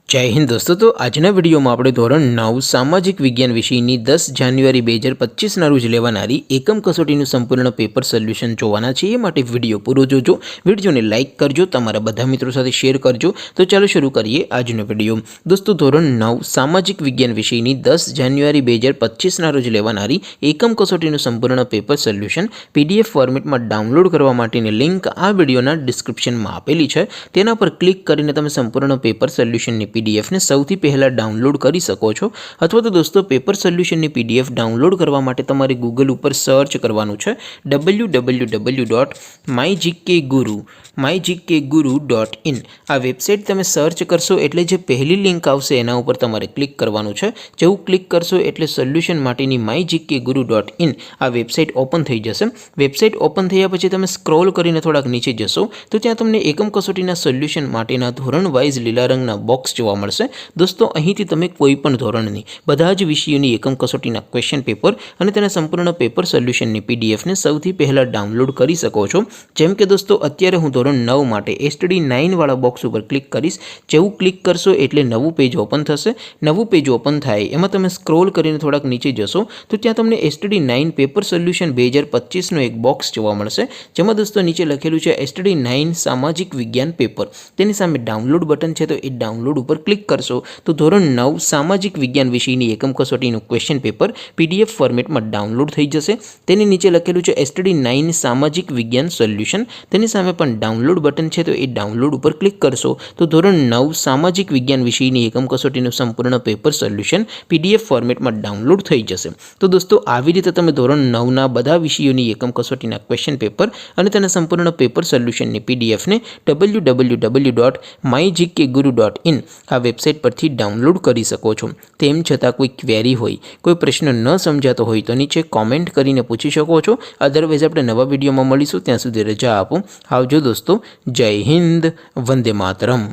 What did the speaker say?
जय हिंद दोस्तों। तो आजना विडियो में આપણે ધોરણ 9 સામાજિક વિજ્ઞાન વિષયની 10 જાન્યુઆરી 2025 ના રોજ લેવાનારી એકમ કસોટીનું સંપૂર્ણ પેપર સોલ્યુશન જોવાના છે। એ માટે વિડિયો પૂરો જોજો, વિડિયોને લાઈક કરજો, તમારા બધા મિત્રો સાથે શેર કરજો। તો ચાલો શરૂ કરીએ આજનો વિડિયો। દોસ્તો ધોરણ 9 સામાજિક વિજ્ઞાન વિષયની 10 જાન્યુઆરી 2025 ના રોજ લેવાનારી એકમ કસોટીનું સંપૂર્ણ પેપર સોલ્યુશન પીડીએફ ફોર્મેટમાં ડાઉનલોડ કરવા માટેની લિંક આ વિડિયોના ડિસ્ક્રિપ્શનમાં આપેલી છે। તેના પર ક્લિક કરીને તમે સંપૂર્ણ પેપર સોલ્યુશનની पीडीएफ ने सौथी पहला डाउनलॉड करी सको छो। अथवा तो दोस्तों पेपर सोल्यूशन ने पीडीएफ डाउनलॉड करवा माटे तमारे गूगल पर सर्च करवानुं छे www.mygkguru.in। आ वेबसाइट तमे सर्च करशो एटले जे पहली लिंक आवशे एना उपर तमारे क्लिक करवानुं छे। जेवुं क्लिक करशो एटले सोल्यूशन माटेनी mygkguru.in आ वेबसाइट ओपन थई जशे। वेबसाइट ओपन थया पछी तमे स्क्रॉल करीने थोड़ाक नीचे जशो तो त्यां तमने एकम कसोटीना सोल्यूशन माटेना धोरण वाइज लीला रंगना बॉक्स જોવા મળશે। દોસ્તો અહીંથી તમે કોઈ પણ ધોરણની બધા જ વિષયોની એકમ કસોટીના ક્વેશ્ચન પેપર અને તેના સંપૂર્ણ પેપર સોલ્યુશનની પીડીએફ ને સૌથી પહેલા ડાઉનલોડ કરી શકો છો। જેમ કે દોસ્તો અત્યારે હું ધોરણ 9 માટે એસટીડી 9 વાળા બોક્સ ઉપર ક્લિક કરીશ। જેવું ક્લિક કરશો એટલે નવું પેજ ઓપન થશે। નવું પેજ ઓપન થાય એમાં તમે સ્ક્રોલ કરીને થોડાક નીચે જશો તો ત્યાં તમને એસટીડી 9 પેપર સોલ્યુશન 2025 નો એક બોક્સ જોવા મળશે। જેમાં દોસ્તો નીચે લખેલું છે એસટીડી 9 સામાજિક વિજ્ઞાન પેપર। તેની સામે ડાઉનલોડ બટન છે તો એ ડાઉનલોડ पर क्लिक करशो तो धोरण 9 सामाजिक विज्ञान विषयनी एकम कसोटीनुं क्वेश्चन पेपर पीडीएफ फॉर्मेट में डाउनलॉड थई जशे। तेनी नीचे लखेलुं छे एसटीडी 9 सामाजिक विज्ञान सोल्यूशन। तेनी सामे पण डाउनलॉड बटन छे तो ए डाउनलॉड पर क्लिक करशो तो धोरण 9 सामाजिक विज्ञान विषयनी एकम कसोटीनुं संपूर्ण पेपर सोल्यूशन पीडीएफ फॉर्मेट में डाउनलॉड थई जशे। तो दोस्तों આવી રીતે તમે ધોરણ 9 ના બધા વિષયોની એકમ કસોટીના ક્વેશ્ચન પેપર અને તેના સંપૂર્ણ પેપર સોલ્યુશનની પીડીએફ ને www.mygkguru.in आ वेबसाइट पर डाउनलॉड करी सको छो। तेम छतां कोई क्वेरी होय, कोई प्रश्न न समजातो होय तो नीचे कॉमेंट करीने पूछी शको छो। अदरवाइज आपणे नवा विडियोमां मळीशुं, त्यां सुधी रजा आपो। आवजो दोस्तों। जय हिंद, वंदे मातरम।